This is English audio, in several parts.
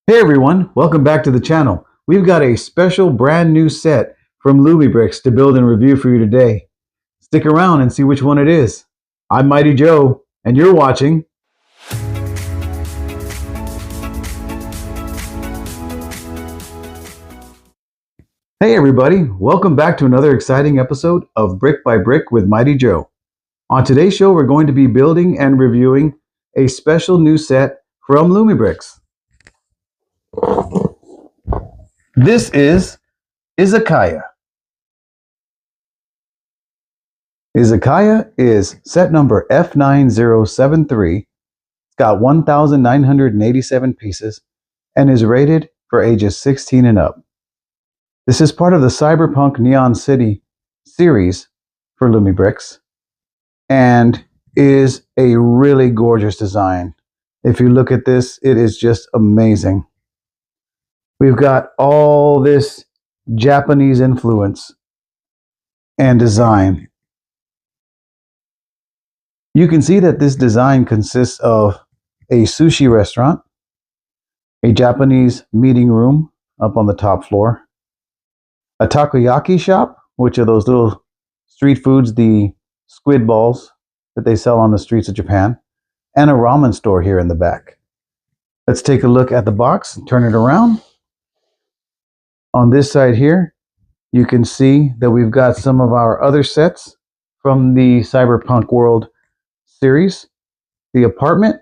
Hey everyone, welcome back to the channel. We've got a special brand new set from Lumibricks to build and review for you today. Stick around and see which one it is. I'm Mighty Joe, and you're watching Hey everybody, welcome back to another exciting episode of Brick by Brick with Mighty Joe. On today's show, we're going to be building and reviewing a special new set from Lumibricks. This is Izakaya. Izakaya is set number F9073. It's got 1,987 pieces and is rated for ages 16 and up. This is part of the Cyberpunk Neon City series for Lumibricks and is a really gorgeous design. If you look at this, it is just amazing. We've got all this Japanese influence and design. You can see that this design consists of a sushi restaurant, a Japanese meeting room up on the top floor, a takoyaki shop, which are those little street foods, the squid balls that they sell on the streets of Japan, and a ramen store here in the back. Let's take a look at the box and turn it around. On this side here, you can see that we've got some of our other sets from the Cyberpunk World series. The apartment,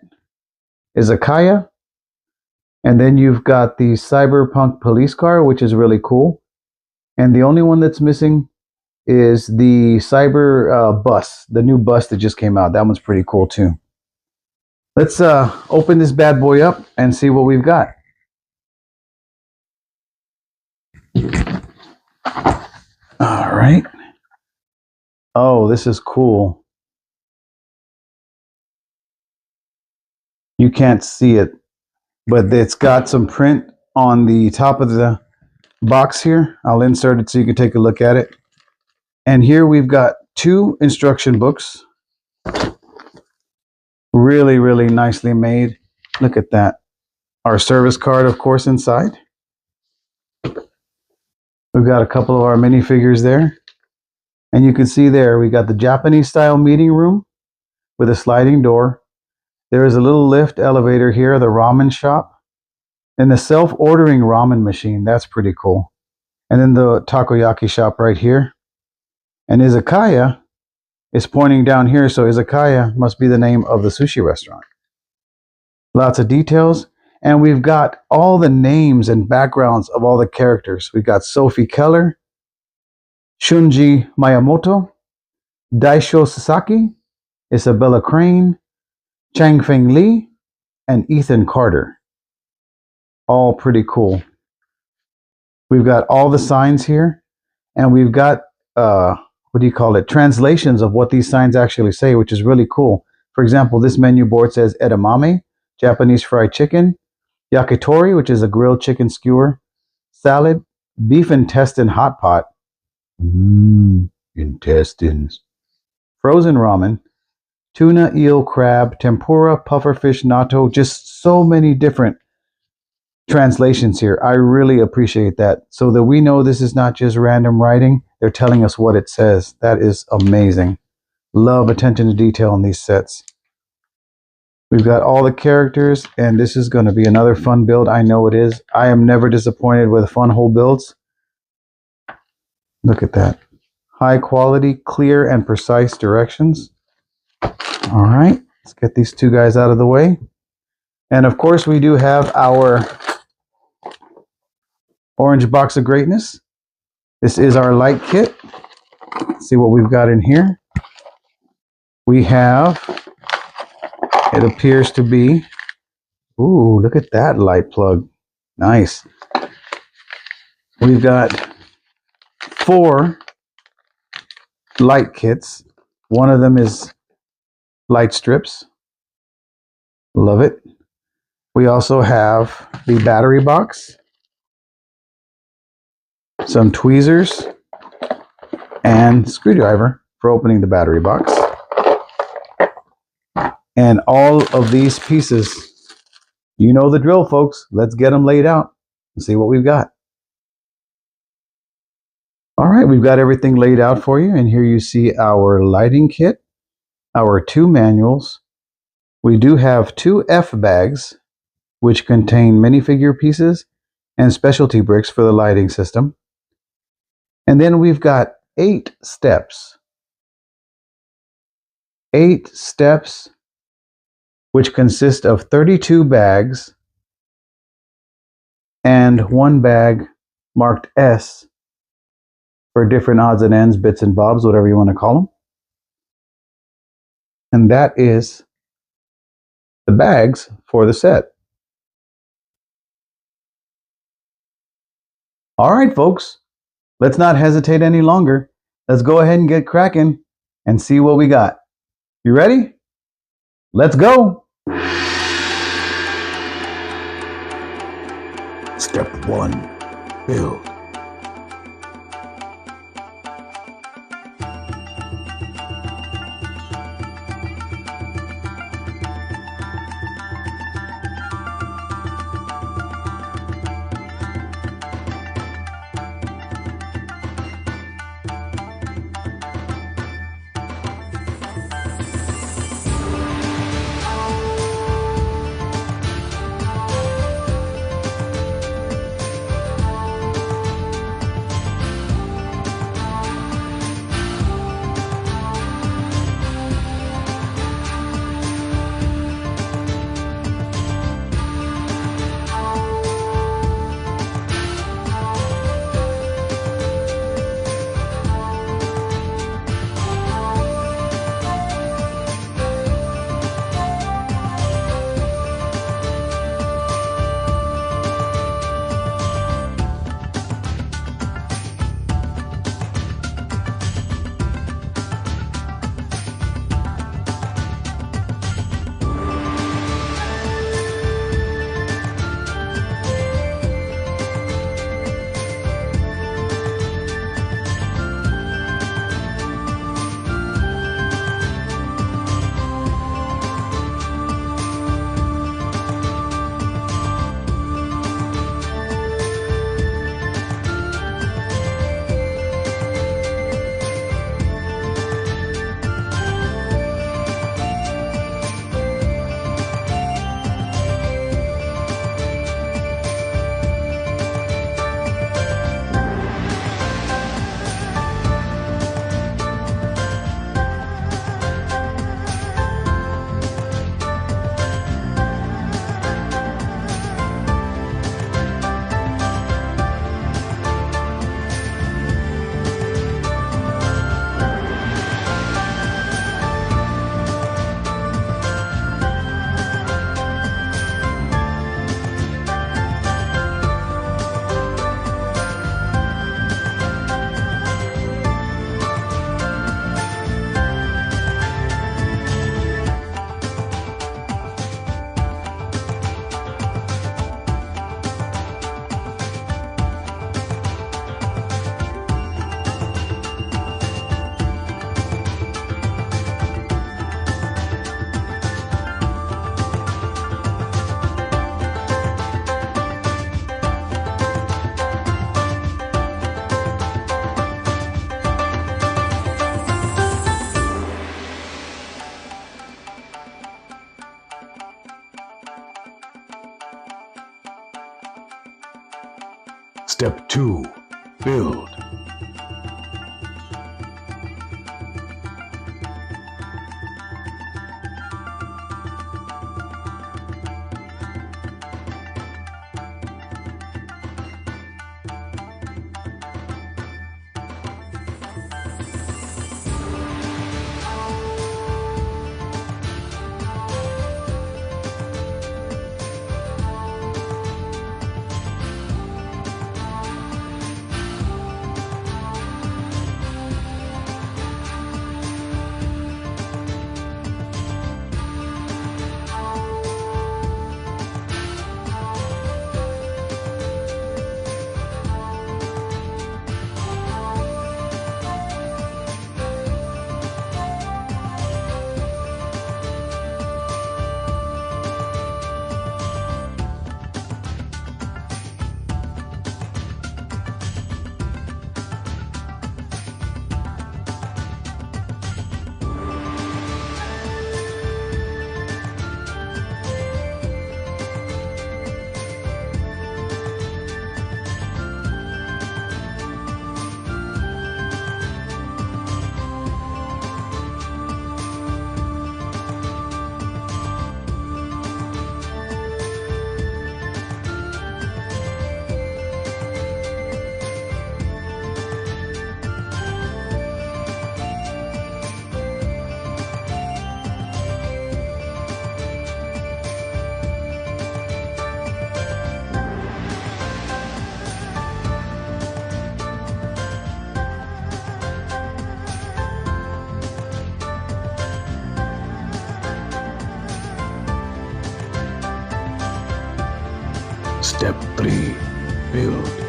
Izakaya, and then you've got the Cyberpunk police car, which is really cool. And the only one that's missing is the cyber bus, the new bus that just came out. That one's pretty cool too. Let's open this bad boy up and see what we've got. All right. Oh, this is cool. You can't see it, but it's got some print on the top of the box here. I'll insert it so you can take a look at it. And here we've got two instruction books. Really, really nicely made. Look at that. Our service card, of course, inside. We've got a couple of our minifigures there. And you can see there, we got the Japanese style meeting room with a sliding door. There is a little lift elevator here, the ramen shop. And the self-ordering ramen machine. That's pretty cool. And then the takoyaki shop right here. And Izakaya is pointing down here, so Izakaya must be the name of the sushi restaurant. Lots of details. And we've got all the names and backgrounds of all the characters. We've got Sophie Keller, Shunji Miyamoto, Daisho Sasaki, Isabella Crane, Chang Feng Lee, and Ethan Carter. All pretty cool. We've got all the signs here, and we've got, translations of what these signs actually say, which is really cool. For example, this menu board says edamame, Japanese fried chicken, yakitori, which is a grilled chicken skewer, salad, beef intestine hot pot, intestines, frozen ramen, tuna, eel, crab, tempura, pufferfish, natto, just so many different translations here. I really appreciate that, so that we know this is not just random writing. They're telling us what it says. That is amazing. Love attention to detail in these sets. We've got all the characters, and this is going to be another fun build. I know it is. I am never disappointed with Funwhole builds. Look at that. High quality, clear, and precise directions. All right, let's get these two guys out of the way. And of course, we do have our orange box of greatness. This is our light kit. Let's see what we've got in here. We have, it appears to be, ooh, look at that light plug. Nice. We've got 4 light kits. One of them is light strips. Love it. We also have the battery box, some tweezers, and screwdriver for opening the battery box. And all of these pieces You know the drill, folks. Let's get them laid out and see what we've got. All right, we've got everything laid out for you, and here you see our lighting kit, our 2 manuals. We do have 2 F bags, which contain minifigure pieces and specialty bricks for the lighting system. And then we've got 8 steps. 8 steps, which consist of 32 bags and 1 bag marked S for different odds and ends, bits and bobs, whatever you want to call them. And that is the bags for the set. All right, folks, let's not hesitate any longer. Let's go ahead and get cracking and see what we got. You ready? Let's go. Step 1, build. Step 2, build. Step 3. Build.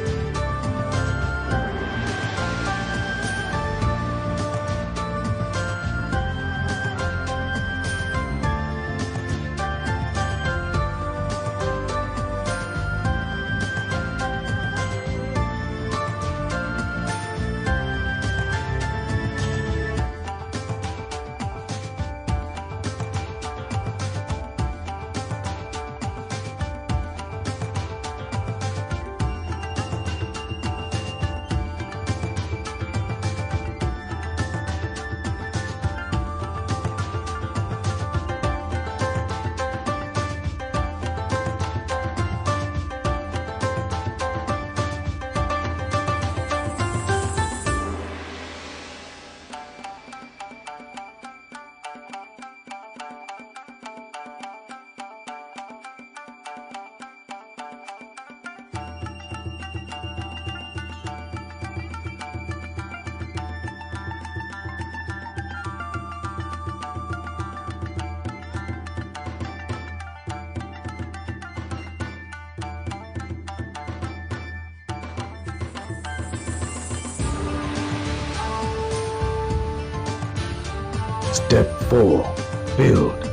Step 4. Build.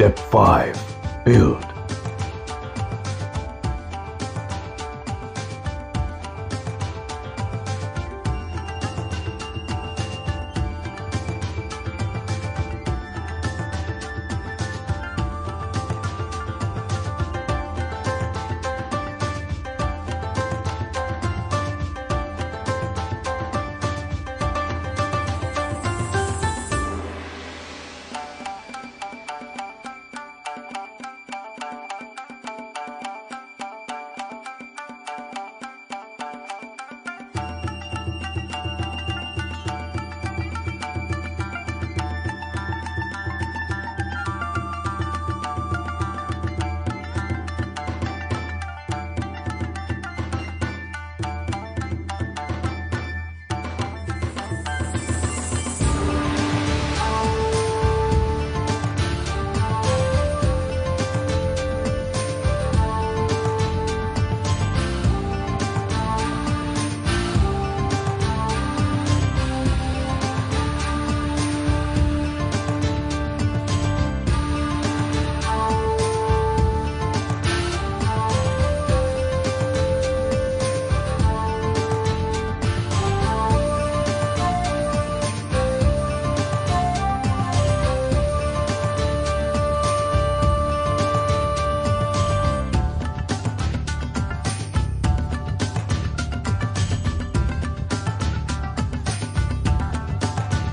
Step 5. Build.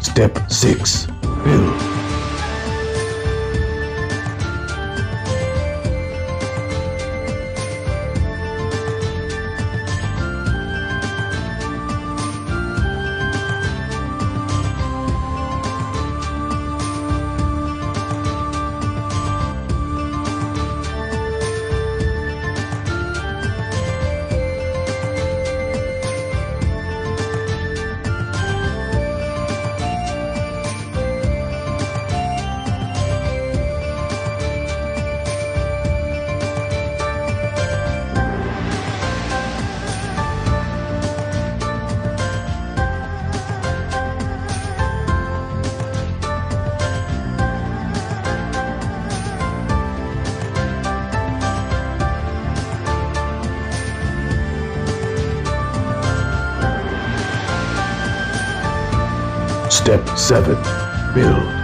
Step 6. Build. Step 7. Build.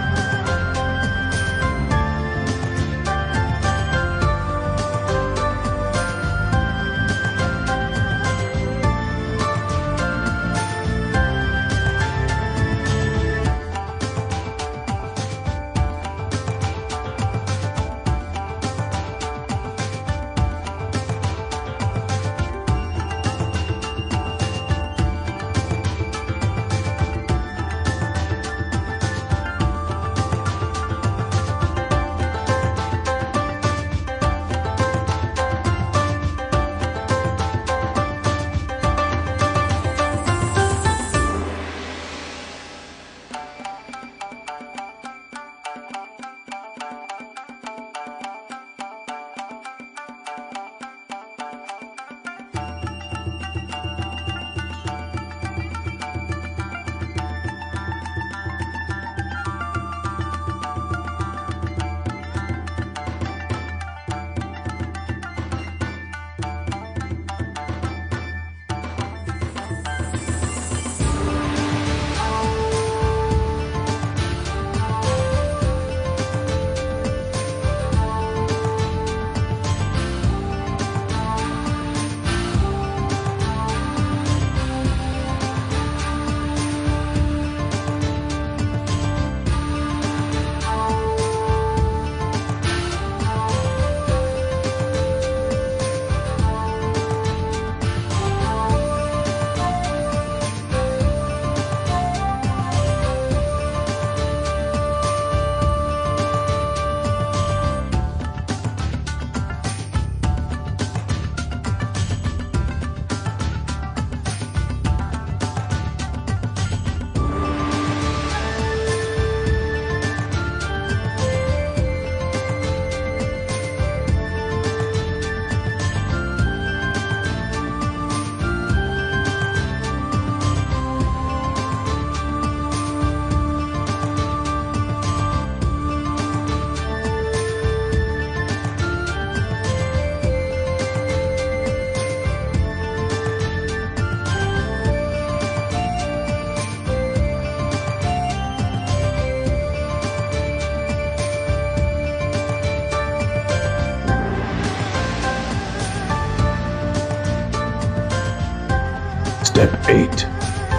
Step 8.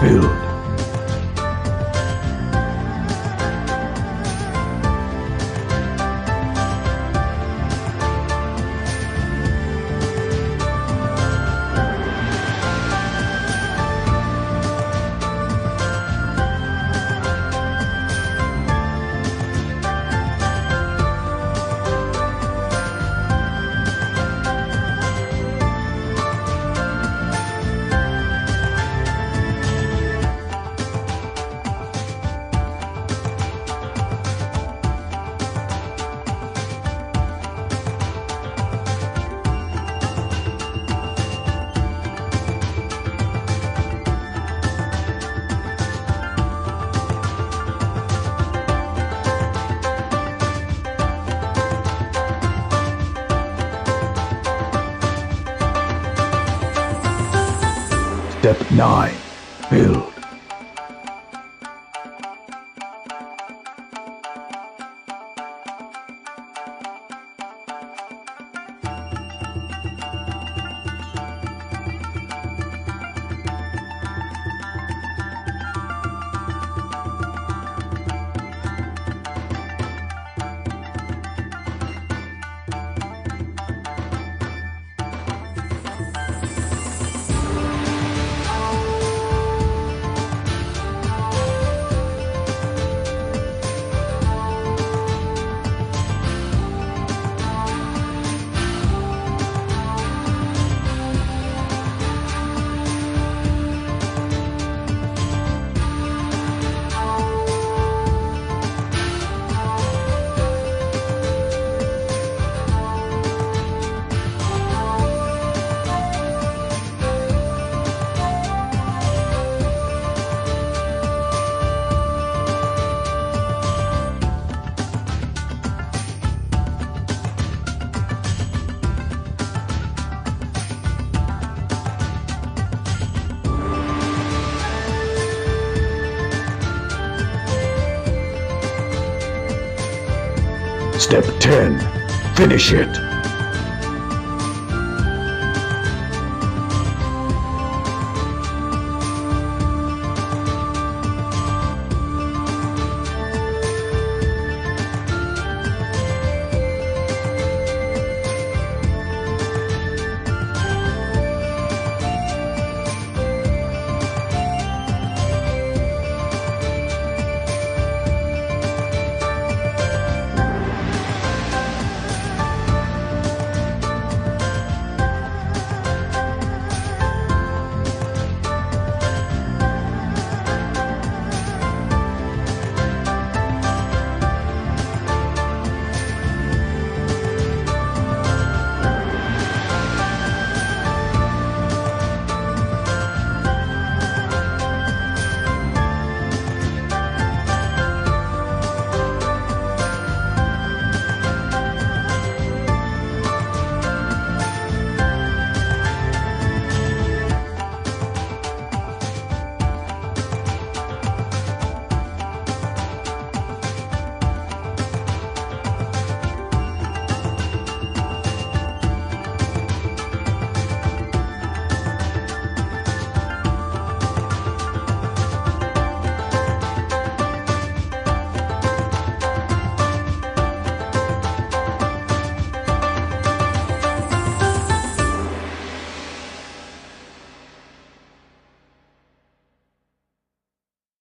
Build. Step 9. Build. Step 10. Finish it.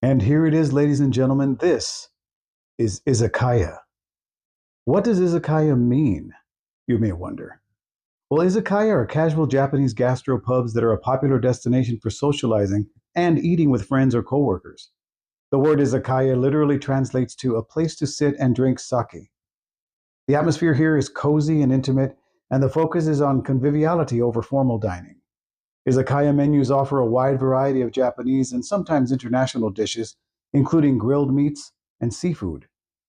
And here it is, ladies and gentlemen. This is Izakaya. What does Izakaya mean, you may wonder? Well, Izakaya are casual Japanese gastropubs that are a popular destination for socializing and eating with friends or coworkers. The word Izakaya literally translates to a place to sit and drink sake. The atmosphere here is cozy and intimate, and the focus is on conviviality over formal dining. Izakaya menus offer a wide variety of Japanese and sometimes international dishes, including grilled meats and seafood,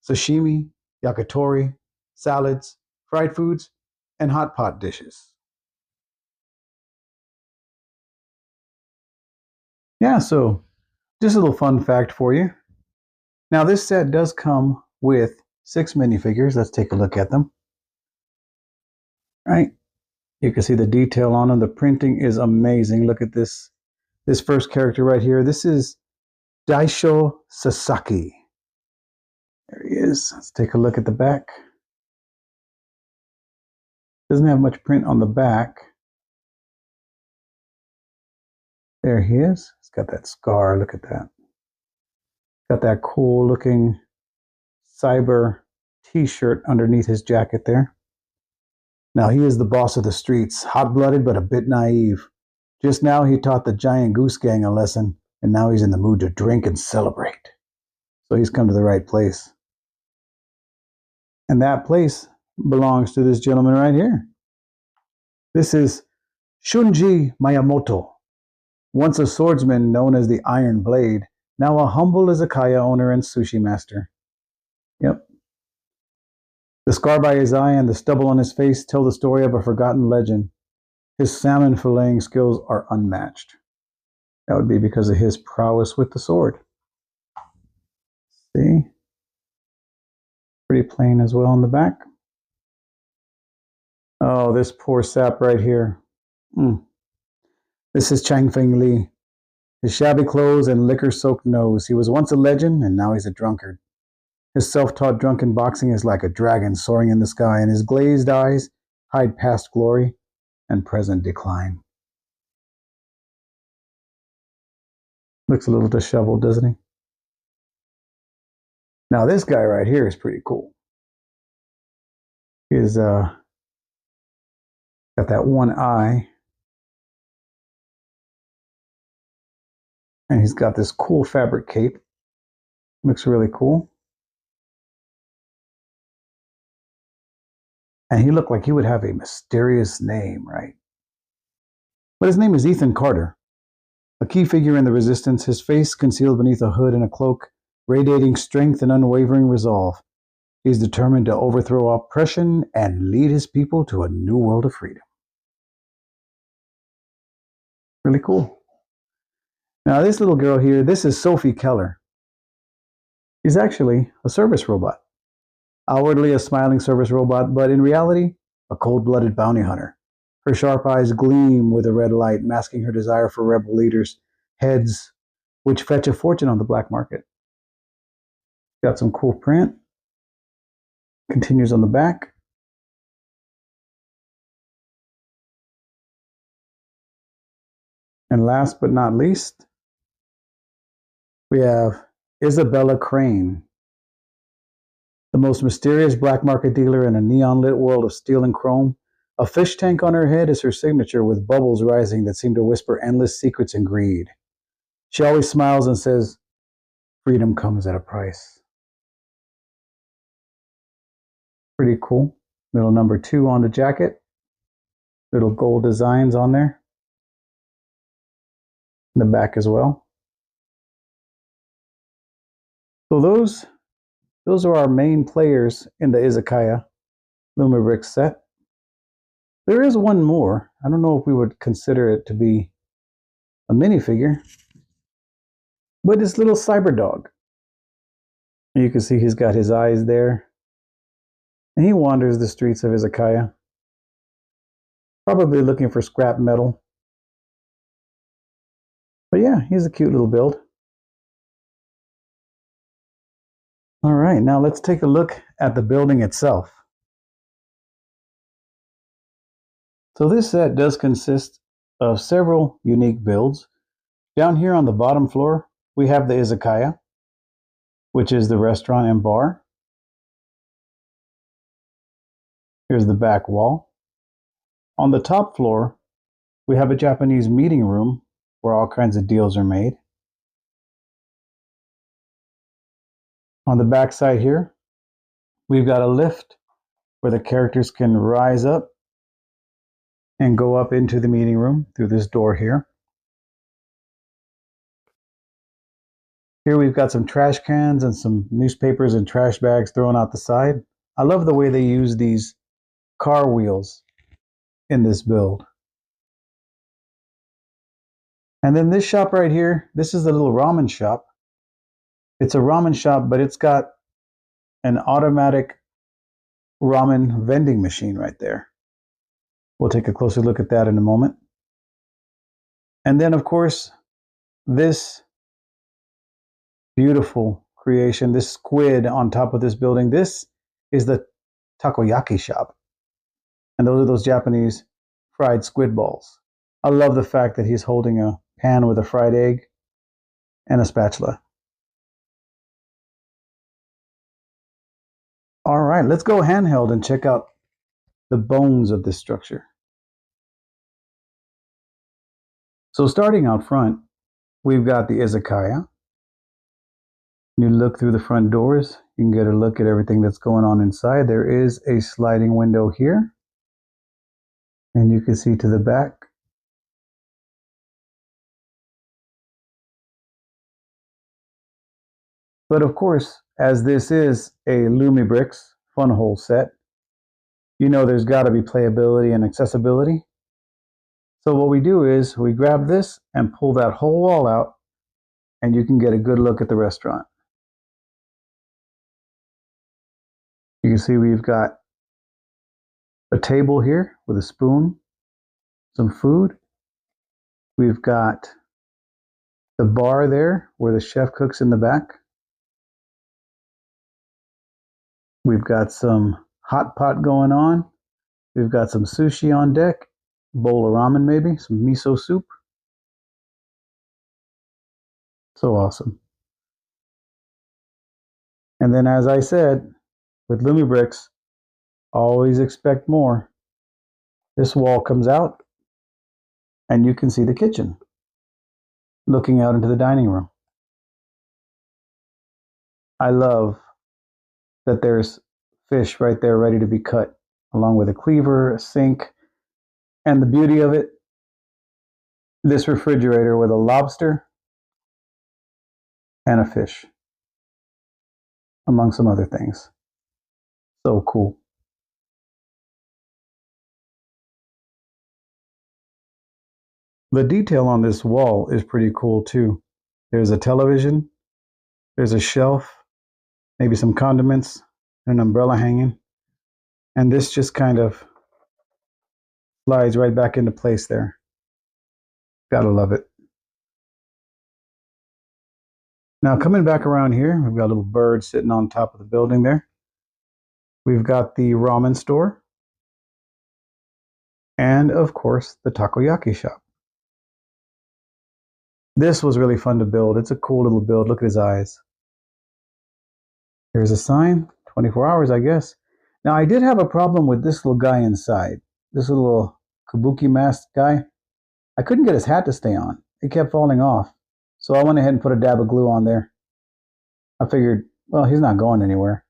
sashimi, yakitori, salads, fried foods, and hot pot dishes. Yeah, so just a little fun fact for you. Now, this set does come with 6 minifigures. Let's take a look at them. Right? You can see the detail on them. The printing is amazing. Look at this first character right here. This is Daisho Sasaki. There he is. Let's take a look at the back. Doesn't have much print on the back. There he is. He's got that scar. Look at that. Got that cool looking cyber t-shirt underneath his jacket there. Now, he is the boss of the streets, hot-blooded but a bit naive. Just now, he taught the Giant Goose Gang a lesson, and now he's in the mood to drink and celebrate. So he's come to the right place. And that place belongs to this gentleman right here. This is Shunji Miyamoto, once a swordsman known as the Iron Blade, now a humble izakaya owner and sushi master. Yep. The scar by his eye and the stubble on his face tell the story of a forgotten legend. His salmon filleting skills are unmatched. That would be because of his prowess with the sword. See? Pretty plain as well on the back. Oh, this poor sap right here. This is Chang Feng Li. His shabby clothes and liquor-soaked nose. He was once a legend, and now he's a drunkard. His self-taught drunken boxing is like a dragon soaring in the sky, and his glazed eyes hide past glory and present decline. Looks a little disheveled, doesn't he? Now, this guy right here is pretty cool. He's got that one eye. And he's got this cool fabric cape. Looks really cool. And he looked like he would have a mysterious name, right? But his name is Ethan Carter, a key figure in the resistance, his face concealed beneath a hood and a cloak, radiating strength and unwavering resolve. He's determined to overthrow oppression and lead his people to a new world of freedom. Really cool. Now, this little girl here, this is Sophie Keller. She's actually a service robot. Outwardly a smiling service robot, but in reality, a cold-blooded bounty hunter. Her sharp eyes gleam with a red light, masking her desire for rebel leaders' heads, which fetch a fortune on the black market. Got some cool print. Continues on the back. And last but not least, we have Isabella Crane, the most mysterious black market dealer in a neon-lit world of steel and chrome. A fish tank on her head is her signature, with bubbles rising that seem to whisper endless secrets and greed. She always smiles and says, "Freedom comes at a price." Pretty cool. Little number 2 on the jacket. Little gold designs on there. In the back as well. So those are our main players in the Izakaya Lumibricks set. There is one more. I don't know if we would consider it to be a minifigure, but this little cyber dog. You can see he's got his eyes there, and he wanders the streets of Izakaya, probably looking for scrap metal. But yeah, he's a cute little build. All right, now let's take a look at the building itself. So this set does consist of several unique builds. Down here on the bottom floor, we have the Izakaya, which is the restaurant and bar. Here's the back wall. On the top floor, we have a Japanese meeting room where all kinds of deals are made. On the back side here, we've got a lift where the characters can rise up and go up into the meeting room through this door here. Here we've got some trash cans and some newspapers and trash bags thrown out the side. I love the way they use these car wheels in this build. And then this shop right here, this is the little ramen shop. It's a ramen shop, but it's got an automatic ramen vending machine right there. We'll take a closer look at that in a moment. And then, of course, this beautiful creation, this squid on top of this building, this is the takoyaki shop. And those are those Japanese fried squid balls. I love the fact that he's holding a pan with a fried egg and a spatula. All right, let's go handheld and check out the bones of this structure. So starting out front, we've got the Izakaya. You look through the front doors, you can get a look at everything that's going on inside. There is a sliding window here, and you can see to the back. But of course, as this is a Lumibricks Funwhole set, you know there's got to be playability and accessibility. So what we do is we grab this and pull that whole wall out, and you can get a good look at the restaurant. You can see we've got a table here with a spoon, some food. We've got the bar there where the chef cooks in the back. We've got some hot pot going on. We've got some sushi on deck, bowl of ramen maybe, some miso soup. So awesome. And then, as I said, with Lumibricks, always expect more. This wall comes out, and you can see the kitchen, looking out into the dining room. I love that there's fish right there ready to be cut, along with a cleaver, a sink, and the beauty of it, this refrigerator with a lobster and a fish, among some other things. So cool. The detail on this wall is pretty cool too. There's a television, there's a shelf, maybe some condiments, an umbrella hanging. And this just kind of slides right back into place there. Gotta love it. Now coming back around here, we've got a little bird sitting on top of the building there. We've got the ramen store. And of course, the takoyaki shop. This was really fun to build. It's a cool little build. Look at his eyes. Here's a sign, 24 hours, I guess. Now, I did have a problem with this little guy inside. This little kabuki mask guy. I couldn't get his hat to stay on. It kept falling off. So I went ahead and put a dab of glue on there. I figured, well, he's not going anywhere.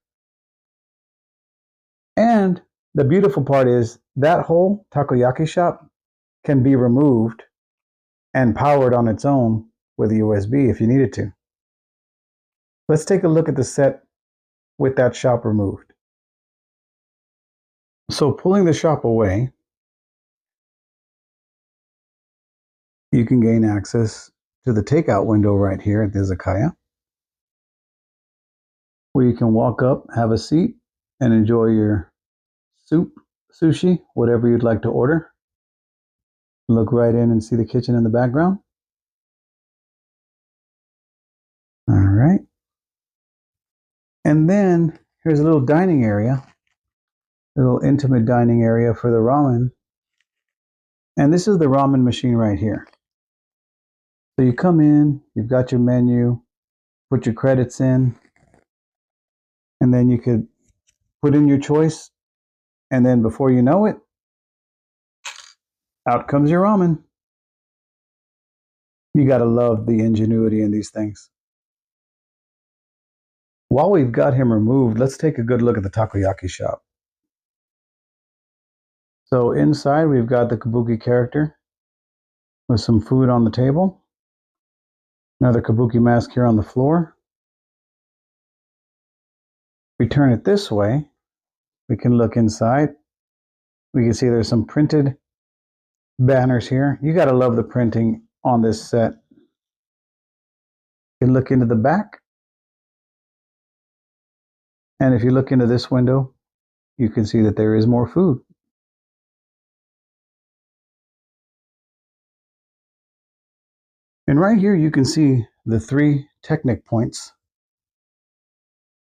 And the beautiful part is that whole takoyaki shop can be removed and powered on its own with a USB if you needed to. Let's take a look at the set with that shop removed. So pulling the shop away, you can gain access to the takeout window right here at the Izakaya, where you can walk up, have a seat, and enjoy your soup, sushi, whatever you'd like to order. Look right in and see the kitchen in the background. All right. And then here's a little dining area, a little intimate dining area for the ramen. And this is the ramen machine right here. So you come in, you've got your menu, put your credits in, and then you could put in your choice. And then before you know it, out comes your ramen. You got to love the ingenuity in these things. While we've got him removed, let's take a good look at the takoyaki shop. So inside we've got the kabuki character with some food on the table. Another kabuki mask here on the floor. We turn it this way, we can look inside. We can see there's some printed banners here. You got to love the printing on this set. You can look into the back. And if you look into this window, you can see that there is more food. And right here, you can see the 3 Technic points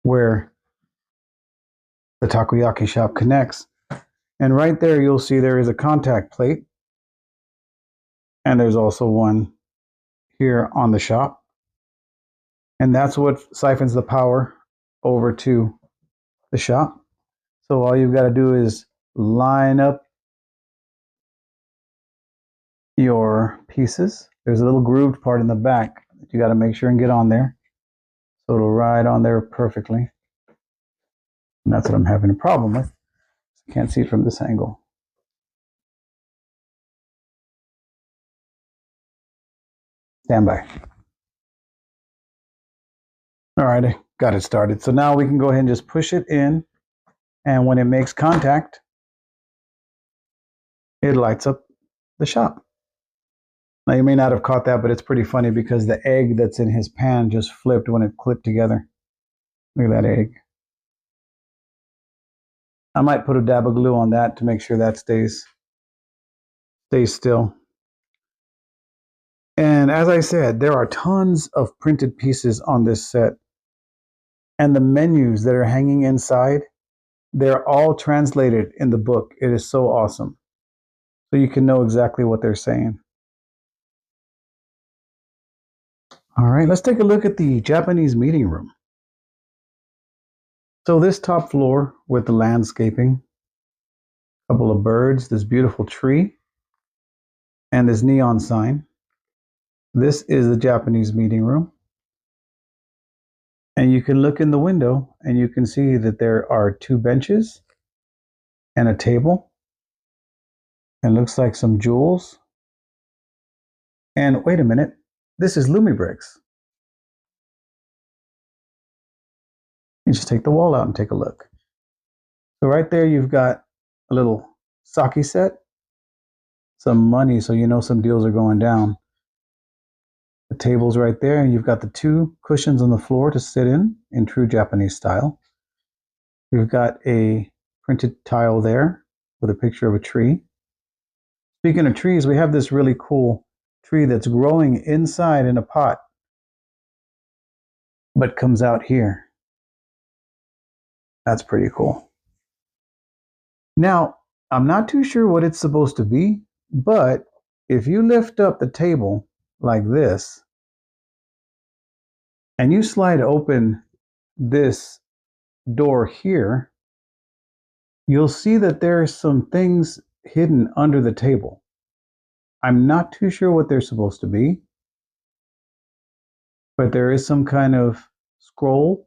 where the takoyaki shop connects. And right there, you'll see there is a contact plate. And there's also one here on the shop. And that's what siphons the power over to the shop. So all you've got to do is line up your pieces. There's a little grooved part in the back that you got to make sure and get on there. So it'll ride on there perfectly. And that's what I'm having a problem with. I can't see it from this angle. Stand by. All right, I got it started. So now we can go ahead and just push it in. And when it makes contact, it lights up the shop. Now you may not have caught that, but it's pretty funny because the egg that's in his pan just flipped when it clipped together. Look at that egg. I might put a dab of glue on that to make sure that stays still. And as I said, there are tons of printed pieces on this set. And the menus that are hanging inside, they're all translated in the book. It is so awesome. So you can know exactly what they're saying. All right, let's take a look at the Japanese meeting room. So this top floor with the landscaping, a couple of birds, this beautiful tree, and this neon sign. This is the Japanese meeting room. And you can look in the window and you can see that there are 2 benches and a table. And looks like some jewels. And wait a minute, this is Lumibricks. You just take the wall out and take a look. So right there you've got a little sake set, some money so you know some deals are going down. The table's right there, and you've got the 2 cushions on the floor to sit in true Japanese style. We've got a printed tile there with a picture of a tree. Speaking of trees, we have this really cool tree that's growing inside in a pot, but comes out here. That's pretty cool. Now, I'm not too sure what it's supposed to be, but if you lift up the table like this, and you slide open this door here, you'll see that there are some things hidden under the table. I'm not too sure what they're supposed to be, but there is some kind of scroll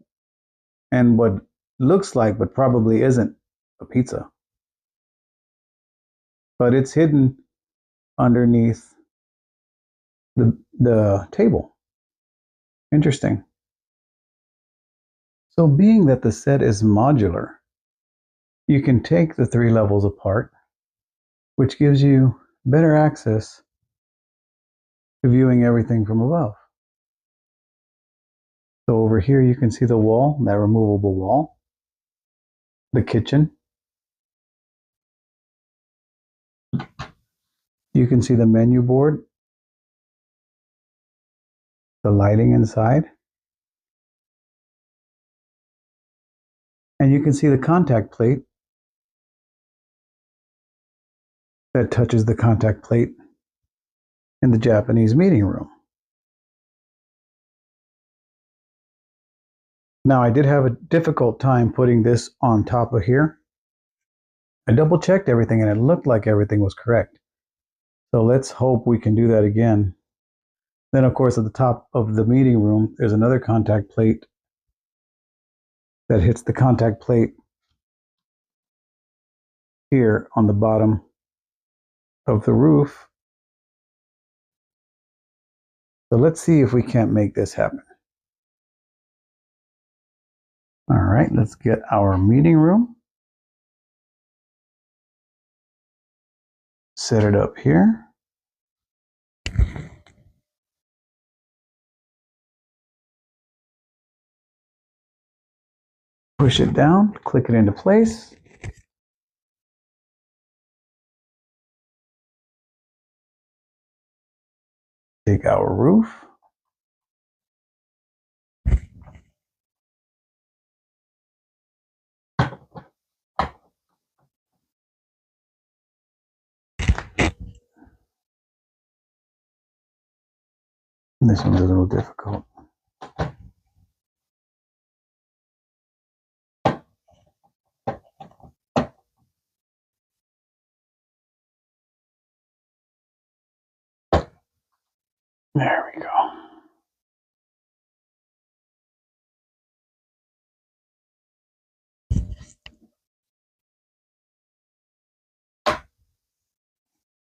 and what looks like, but probably isn't, a pizza. But it's hidden underneath the table. Interesting. So being that the set is modular, you can take the 3 levels apart, which gives you better access to viewing everything from above. So over here you can see the wall, that removable wall, the kitchen. You can see the menu board, the lighting inside, and you can see the contact plate that touches the contact plate in the Japanese meeting room. Now, I did have a difficult time putting this on top of here. I double checked everything and it looked like everything was correct. So let's hope we can do that again. Then, of course, at the top of the meeting room, there's another contact plate that hits the contact plate here on the bottom of the roof. So let's see if we can't make this happen. All right, let's get our meeting room. Set it up here. Push it down, click it into place. Take our roof. This one's a little difficult. There we go.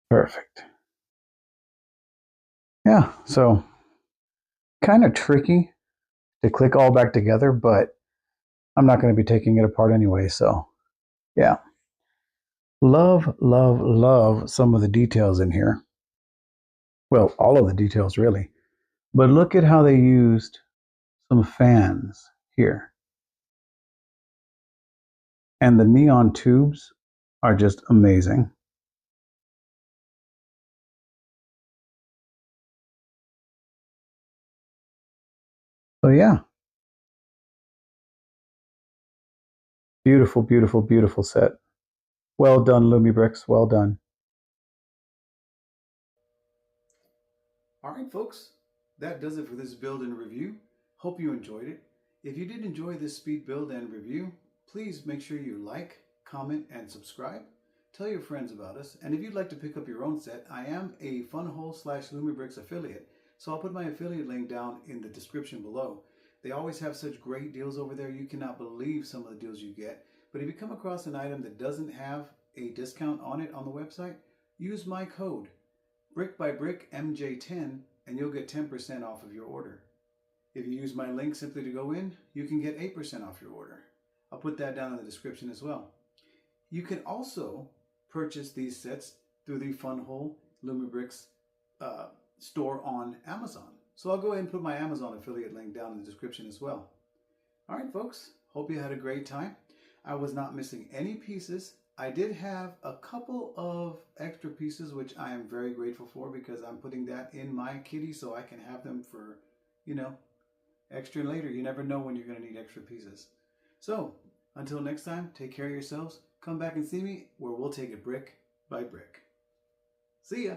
Perfect. Yeah, so kind of tricky to click all back together, but I'm not going to be taking it apart anyway, so yeah. Love, love, love some of the details in here. Well, all of the details really. But look at how they used some fans here. And the neon tubes are just amazing. So yeah. Beautiful, beautiful, beautiful set. Well done, Lumibricks. Well done. All right, folks. That does it for this build and review. Hope you enjoyed it. If you did enjoy this speed build and review, please make sure you like, comment, and subscribe. Tell your friends about us. And if you'd like to pick up your own set, I am a Funwhole/Lumibricks affiliate. So I'll put my affiliate link down in the description below. They always have such great deals over there. You cannot believe some of the deals you get. But if you come across an item that doesn't have a discount on it on the website, use my code BrickByBrickMJ10 and you'll get 10% off of your order. If you use my link simply to go in, you can get 8% off your order. I'll put that down in the description as well. You can also purchase these sets through the Funwhole Lumibricks store on Amazon. So I'll go ahead and put my Amazon affiliate link down in the description as well. All right, folks. Hope you had a great time. I was not missing any pieces. I did have a couple of extra pieces, which I am very grateful for because I'm putting that in my kitty so I can have them for, you know, extra later. You never know when you're going to need extra pieces. So until next time, take care of yourselves. Come back and see me where we'll take it brick by brick. See ya.